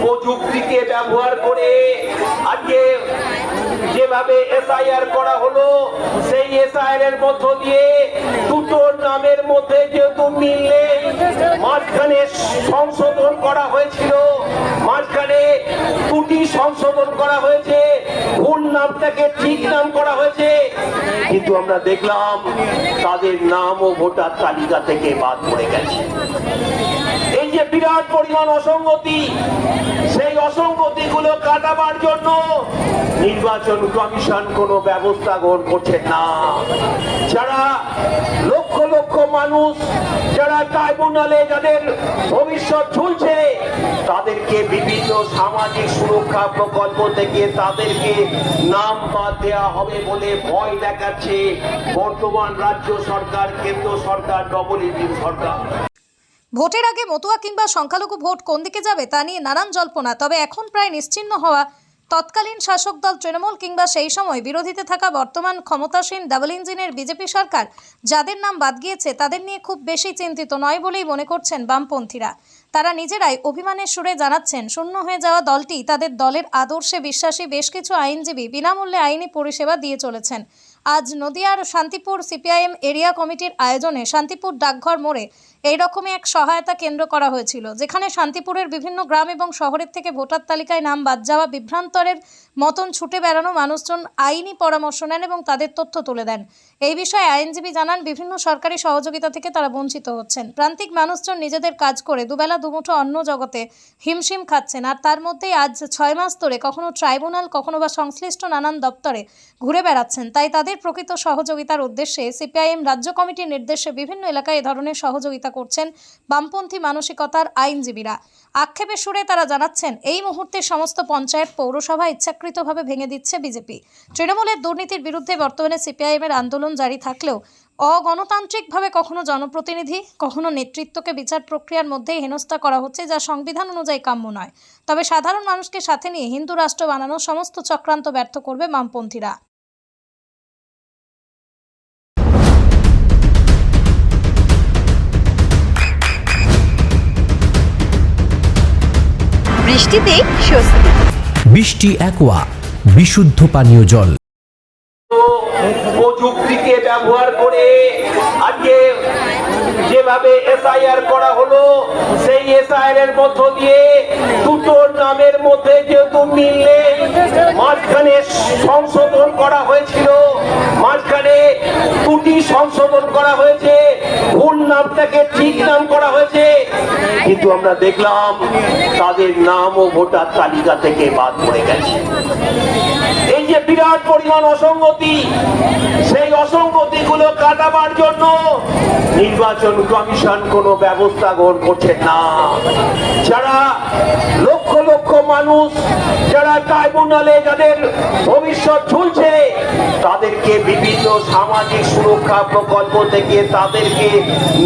প্রযুক্তিকে ব্যবহার করে আজকে যেভাবে এসআইআর করা হলো, সেই এসআইআর এর মধ্য দিয়ে দুটো নামের মধ্যে যেহেতু মিল নেই, মাঝখানে সংশোধন করা হয়েছিল, মাঝখানে ত্রুটি সংশোধন করা হয়েছে, ভুল নামটাকে ঠিক নাম করা হয়েছে, কিন্তু আমরা দেখলাম তাদের নামও ভোটার তালিকা থেকে বাদ পড়ে গেছে। এই যে বিরাট পরিমাণ অসঙ্গতি, সেই অসঙ্গতি গুলো কাটাবার জন্য নির্বাচন কমিশন কোনো ব্যবস্থা গ্রহণ করছে না। যারা লক্ষ লক্ষ মানুষ যারা ট্রাইব্যুনালে যাদের ভবিষ্যৎ ঝুলছে, তাদেরকে বিভিন্ন সামাজিক সুরক্ষা প্রকল্প থেকে তাদেরকে নাম বাদ দেওয়া হবে বলে ভয় দেখাচ্ছে বর্তমান রাজ্য সরকার, কেন্দ্র সরকার, ডবল ইঞ্জিন সরকার। ভোটের আগে মতুয়া কিংবা সংখ্যালঘু ভোট কোন দিকে যাবে তা নিয়ে নানান জল্পনা। তবে এখন প্রায় নিশ্চিহ্ন হওয়া তৎকালীন শাসক দল তৃণমূল কিংবা সেই সময় বিরোধীতে থাকা বর্তমান ক্ষমতাসীন ডাবল ইঞ্জিনের বিজেপি সরকার যাদের নাম বাদ গিয়েছে তাদের নিয়ে খুব বেশি চিন্তিত নয় বলেই মনে করছেন বামপন্থীরা। তারা নিজেরাই অভিমানের সুরে জানাচ্ছেন, শূন্য হয়ে যাওয়া দলটি তাদের দলের আদর্শে বিশ্বাসী বেশ কিছু আইনজীবী বিনামূল্যে আইনি পরিষেবা দিয়ে চলেছেন। আজ নদিয়ার শান্তিপুর সিপিআইএম এরিয়া কমিটির আয়োজনে শান্তিপুর ডাকঘর মোড়ে এইরকমই এক সহায়তা কেন্দ্র করা হয়েছিল, যেখানে শান্তিপুরের বিভিন্ন গ্রাম এবং শহরের থেকে ভোটার তালিকায় নাম বাদ যাওয়া বিভ্রান্তরের মতন ছুটে বেড়ানো মানুষজন আইনি পরামর্শ নেন এবং তাদের তথ্য তুলে দেন। এই বিষয়ে আইনজীবী জানান, বিভিন্ন সরকারি সহযোগিতা থেকে তারা বঞ্চিত হচ্ছেন। প্রান্তিক মানুষজন নিজেদের কাজ করে দুবেলা দুমুঠো অন্ন জগতে হিমশিম খাচ্ছেন, আর তার মধ্যেই আজ 6 মাস ধরে কখনো ট্রাইব্যুনাল, কখনো বা সংশ্লিষ্ট নানান দপ্তরে ঘুরে বেড়াচ্ছেন। তাই তাদের প্রকৃত সহযোগিতার উদ্দেশ্যে সিপিআইএম রাজ্য কমিটির নির্দেশে বিভিন্ন এলাকায় এ ধরনের সহযোগিতা করছেন বামপন্থী মানসিকতার আইনজীবীরা। আক্ষেপের সুরে তারা জানাচ্ছেন, এই মুহূর্তে সমস্ত পঞ্চায়েত, পৌরসভা ইচ্ছাকৃতভাবে ভেঙে দিচ্ছে বিজেপি। তৃণমূলের দুর্নীতির বিরুদ্ধে বর্তমানে সিপিআইএমের আন্দোলন জারি থাকলেও অগণতান্ত্রিকভাবে কখনো জনপ্রতিনিধি, কখনো নেতৃত্বকে বিচার প্রক্রিয়ার মধ্যেই হেনস্থা করা হচ্ছে, যা সংবিধান অনুযায়ী কাম্য নয়। তবে সাধারণ মানুষকে সাথে নিয়ে হিন্দু রাষ্ট্র বানানোর সমস্ত চক্রান্ত ব্যর্থ করবে বামপন্থীরা। বৃষ্টিতে স্বস্তি। বৃষ্টি অ্যাকোয়া, বিশুদ্ধ পানীয় জল। প্রযুক্তিকে ব্যবহার করে আজকে যেভাবে এসআইআর করা হলো, সেই এসআইআর এর মধ্য দিয়ে দুটো নামের মধ্যে যেহেতু মিল নেই, মাঝখানে সংশোধন করা হয়েছিল, মাঝখানে ত্রুটি সংশোধন করা হয়েছে, ভুল নামটাকে ঠিক নাম করা হয়েছে, কিন্তু আমরা দেখলাম তাদের নামও ভোটার তালিকা থেকে বাদ পড়ে গেছে। এই যে বিরাট পরিমাণ অসঙ্গতি, সেই অসঙ্গতি গুলো কাটাবার জন্য নির্বাচন কমিশন কোনো ব্যবস্থা গ্রহণ করছে না। যারা লক্ষ লক্ষ মানুষ যারা ট্রাইব্যুনালে যাদের ভবিষ্যৎ ঝুলছে, তাদেরকে বিভিন্ন সামাজিক সুরক্ষা প্রকল্প থেকে তাদেরকে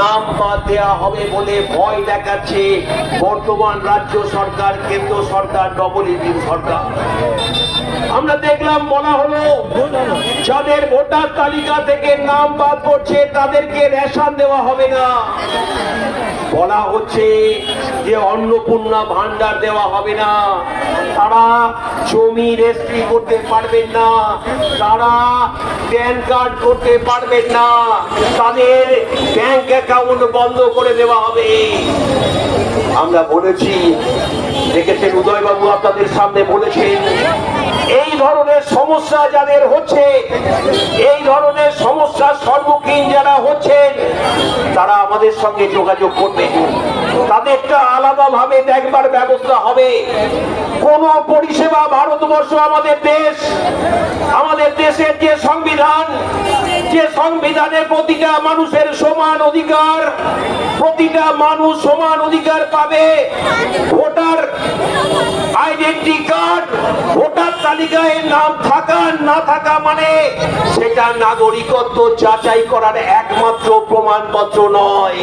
নাম বাদ দেওয়া হবে বলে ভয় দেখাচ্ছে বর্তমান রাজ্য সরকার, কেন্দ্র সরকার, ডবল ইঞ্জিন সরকার। আমরা দেখলাম বলা হলো, যাদের ভোটার তালিকা থেকে নাম বাদ পড়ছে তাদেরকে রেশন দেওয়া হবে না। বলা হচ্ছে যে অন্নপূর্ণা ভান্ডার দেওয়া হবে না, তারা জমি রেজিস্ট্রি করতে পারবেন না, তারা প্যান কার্ড করতে পারবেন না, তাদের ব্যাংক অ্যাকাউন্ট বন্ধ করে দেওয়া হবে। আমরা বলেছি, দেখেছেন উদয়বাবু আপনাদের সামনে বলেছেন, এই ধরনের সমস্যা যাদের হচ্ছে, এই ধরনের সমস্যার সম্মুখীন যারা হচ্ছেন, তারা আমাদের সঙ্গে যোগাযোগ করবেন, তাদেরটা আলাদাভাবে দেখবার ব্যবস্থা হবে। কোন পরিষেবা, ভারতবর্ষ আমাদের দেশ, আমাদের দেশের যে সংবিধান, যে সংবিধানে প্রতিটা মানুষের সমান অধিকার, প্রতিটা মানুষ সমান অধিকার পাবে। ভোটার আইডেন্টি কার্ড, ভোটার তালিকায় নাম থাকা না থাকা মানে সেটা নাগরিকত্ব যাচাই করার একমাত্র প্রমাণপত্র নয়।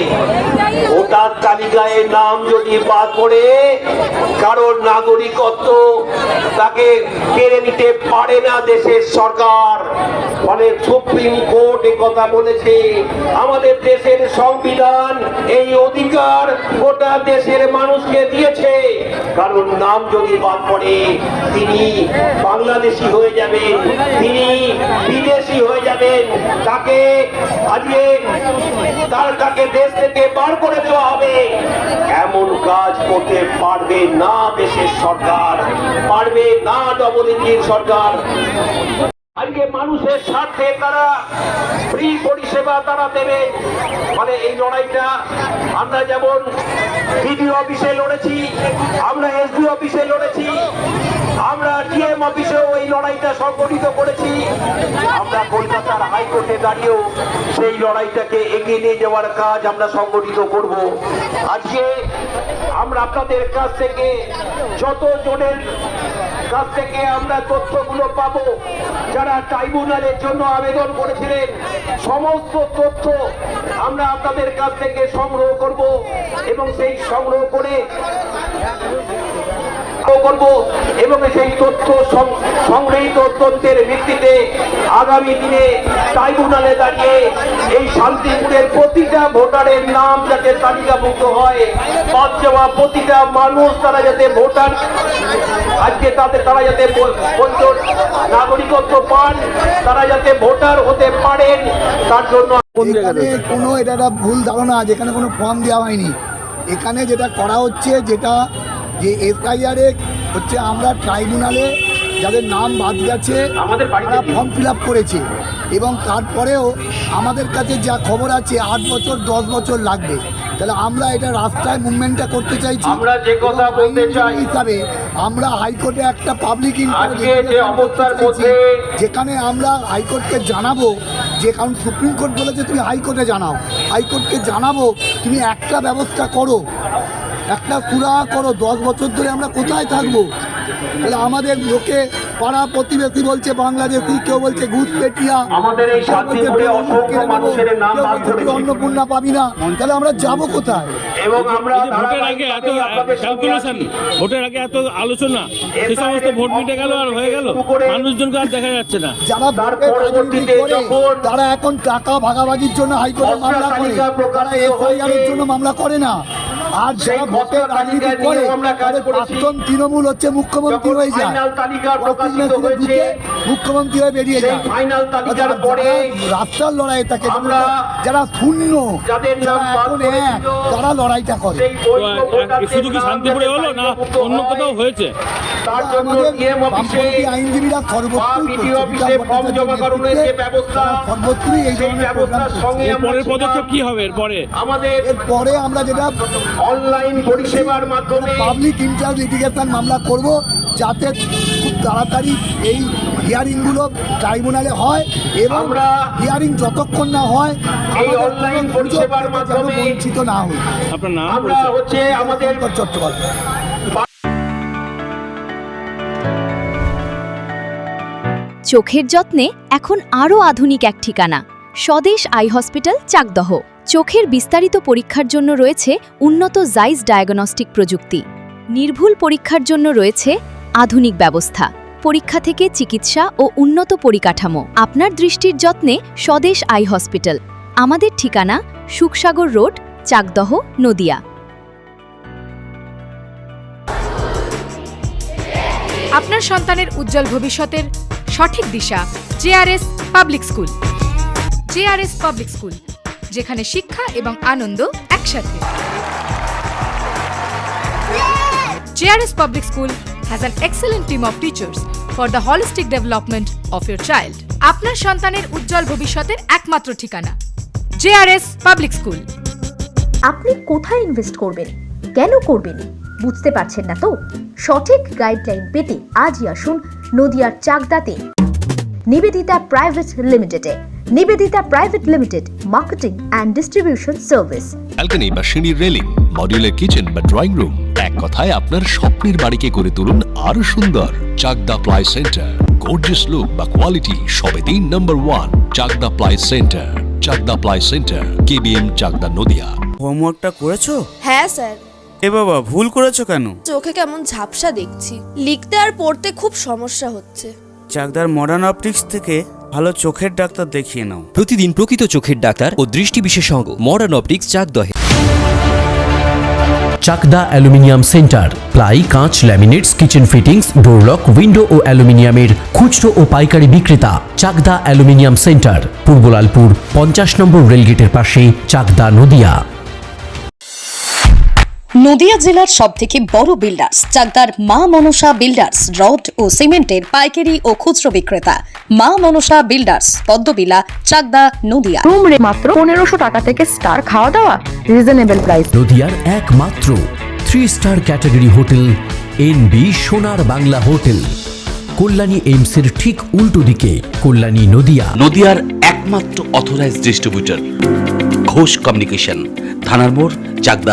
ভোটার তালিকায় নাম যদি বাদ পড়ে, কারোর নাগরিকত্ব তাকে কেড়ে নিতে পারে না দেশের সরকার। ফলে সুপ্রিম কোর্ট এই কথা বলেছে, আমাদের দেশের সংবিধান এই অধিকার গোটা দেশের মানুষকে দিয়েছে। কারণ নাম যদি বাদ পড়ে তিনি বাংলাদেশি হয়ে যাবেন, তিনি বিদেশি হয়ে যাবেন, তাকে আজকে তাকে দেশ থেকে বার করে দেওয়া হবে। এমন কাজ করতে পারবে না দেশের সরকার, পারবে না ডবল ইঞ্জিন সরকার। আজকে মানুষের স্বার্থে তারা ফ্রি পরিষেবা তারা দেবে, মানে এই লড়াইটা আমরা যেমন বিডিও অফিসে লড়েছি, আমরা এসডি অফিসে লড়েছি, আমরা ডিএম অফিসেও এই লড়াইটা সংগঠিত করেছি, আমরা কলকাতার হাইকোর্টে দাঁড়িয়েও সেই লড়াইটাকে এগিয়ে নিয়ে যাওয়ার কাজ আমরা সংগঠিত করব। আজকে আমরা আপনাদের কাছ থেকে যত জনের কাছ থেকে আমরা তথ্যগুলো পাবো, যারা ট্রাইব্যুনালের জন্য আবেদন করেছিলেন, সমস্ত তথ্য আমরা আপনাদের কাছ থেকে সংগ্রহ করব এবং সেই সংগ্রহ করে এবং সেই তথ্য সংগৃহীত তথ্যের ভিত্তিতে আগামী দিনে ট্রাইব্যুনালে দাঁড়িয়ে এই শান্তিপুরের প্রতিটা ভোটারের নাম যাতে তালিকাভুক্ত হয়, বাদ যাওয়া প্রতিটা মানুষ তারা যাতে ভোটার আজকে তারা যাতে নাগরিকত্ব পান, তারা যাতে ভোটার হতে পারেন, তার জন্য কোনো এটা একটা ভুল ধারণা, যেখানে কোনো ফর্ম দেওয়া হয়নি। এখানে যেটা করা হচ্ছে, যেটা যে এসআইআরে হচ্ছে, আমরা ট্রাইব্যুনালে যাদের নাম বাদ গেছে তারা ফর্ম ফিল আপ করেছে এবং তারপরেও আমাদের কাছে যা খবর আছে 8 বছর 10 বছর লাগবে। তাহলে আমরা এটা রাস্তায় মুভমেন্টটা করতে চাইছি। আমরা যে কথা বলতে চাই হিসাবে আমরা হাইকোর্টে একটা পাবলিক যেখানে আমরা হাইকোর্টকে জানাবো, যে কারণ সুপ্রিম কোর্ট বলেছে তুমি হাইকোর্টে জানাও, হাইকোর্টকে জানাবো তুমি একটা ব্যবস্থা করো, একটা সুরাহা করো। 10 বছর ধরে আমরা কোথায় থাকবো? তাহলে আমাদের লোকে পাড়া প্রতিবেশী বলছে বাংলাদেশি, কেউ বলছে ঘুষপেটিয়া, আমাদের এই শান্তিপুরে অসংখ্য মানুষের নাম বাদ পড়েছে, অন্নপূর্ণা পাবি না, তাহলে আমরা যাবো কোথায়? এবং আমরা ভোটের আগে এত ক্যালকুলেশন, ভোটের আগে এত আলোচনা, সে সমস্ত ভোট মিটে গেল আর হয়ে গেল, মানুষজনকে আর দেখা যাচ্ছে না। যারা পরবর্তীতে তারা এখন টাকা ভাগাভাগির জন্য হাইকোর্টে মামলা করে, তারা এফআইআর এর জন্য মামলা করে না। আর যারা ভোটের রাজনীতি করে প্রাক্তন তৃণমূল হচ্ছে মুখ্যমন্ত্রী হয়ে যায়, মুখ্যমন্ত্রী হয়ে বেরিয়ে যায়। রাস্তার লড়াই থাকে, যারা শূন্য, যারা এখন এক, তারা লড়াইটা করে। শুধু কি শান্তিপুরে হলো না অন্য কোথাও হয়েছে? আইনজীবীরা সর্বত্রই এই ধরনের পরের পদক্ষেপ কি হবে? এরপরে আমরা যেটা অনলাইন পরিষেবার মাধ্যমে পাবলিক ইন্টারেস্ট লিটিগেশন মামলা করব, যাতে খুব তাড়াতাড়ি এই হিয়ারিংগুলো ট্রাইব্যুনালে হয় এবং হিয়ারিং যতক্ষণ না হয় এই অনলাইন পরিষেবার মাধ্যমে বঞ্চিত না হই। আপনার নাম? আমরা হচ্ছে আমাদের চট্টোপাধ্যায়। চোখের যত্নে এখন আরও আধুনিক এক ঠিকানা, স্বদেশ আই হসপিটাল, চাকদহ। চোখের বিস্তারিত পরীক্ষার জন্য রয়েছে উন্নত জাইস ডায়াগনস্টিক প্রযুক্তি। নির্ভুল পরীক্ষার জন্য রয়েছে আধুনিক ব্যবস্থা, পরীক্ষা থেকে চিকিৎসা ও উন্নত পরিকাঠামো। আপনার দৃষ্টির যত্নে স্বদেশ আই হসপিটাল। আমাদের ঠিকানা সুখসাগর রোড, চাকদহ, নদিয়া। আপনার সন্তানের উজ্জ্বল ভবিষ্যতের সঠিক দিশা JRS public school. JRS public school, যেখানে শিক্ষা এবং আনন্দ একসাথে। JRS public school has an excellent team of teachers for the holistic development of your child. আপনার সন্তানের উজ্জ্বল ভবিষ্যতের একমাত্র ঠিকানা জেআরএস পাবলিক স্কুল। আপনি কোথায় ইনভেস্ট করবেন, কেন করবেন বুঝতে পারছেন না তো? সঠিক গাইডলাইন পেতে আজই আসুন নদিয়ার চাকদাতে নিবেদিতা প্রাইভেট লিমিটেডে। Nivedita private limited, marketing and distribution service. Balcony বা সিঁড়ির রেলিং, মডিউলার কিচেন বা ড্রয়িং রুম, এক কথায় আপনার স্বপ্নের বাড়িকে করে তুলুন আরো সুন্দর। Chakdah ply centre, gorgeous look বা কোয়ালিটি সবে 3 number 1 Chakdah ply centre. Chakdah ply centre, KBM, Chakdah, Nadia. হোমওয়ার্কটা করেছো? হ্যাঁ স্যার। এ বাবা, ভুল করেছো কেন? চোখে কেমন ঝাপসা দেখছি, লিখতে আর পড়তে খুব সমস্যা হচ্ছে। চাকদার মডার্ন অপটিক্স থেকে ভালো চোখের ডাক্তার দেখিয়ে নাও। প্রতিদিন প্রকৃত চোখের ডাক্তার ও দৃষ্টি বিশেষজ্ঞ মডার্ন অপটিক্স, চাকদহে। চাকদা অ্যালুমিনিয়াম সেন্টার, প্লাই, কাঁচ, laminates, kitchen fittings, door lock, window ও অ্যালুমিনিয়ামের খুচরো ও পাইকারি বিক্রেতা। Chakdah aluminium centre, Purbalalpur 50 number রেলগেটের পাশে, চাকদা, নদিয়া। নদিয়া জেলার সবথেকে বড় বিল্ডার্স চাকদার মা মনসা বিল্ডার্স, রড ও সিমেন্টের পাইকারি ও খুচরো বিক্রেতা। মা মনসা বিল্ডার্স, পদ্মবিলা, চাকদা, নদিয়া। রুম রে মাত্র 1500 টাকা থেকে স্টার, খাওয়া দাওয়া রিজনেবল প্রাইস। নদিয়ার একমাত্র 3 স্টার ক্যাটাগরি হোটেল এনবি সোনার বাংলা হোটেল, কল্যাণী এইমসের ঠিক উল্টো দিকে, কল্যাণী, নদিয়া। নদিয়ার একমাত্র অথরাইজড ডিস্ট্রিবিউটর ঘোষ কমিউনিকেশন, থানার মোড়, চাকদা।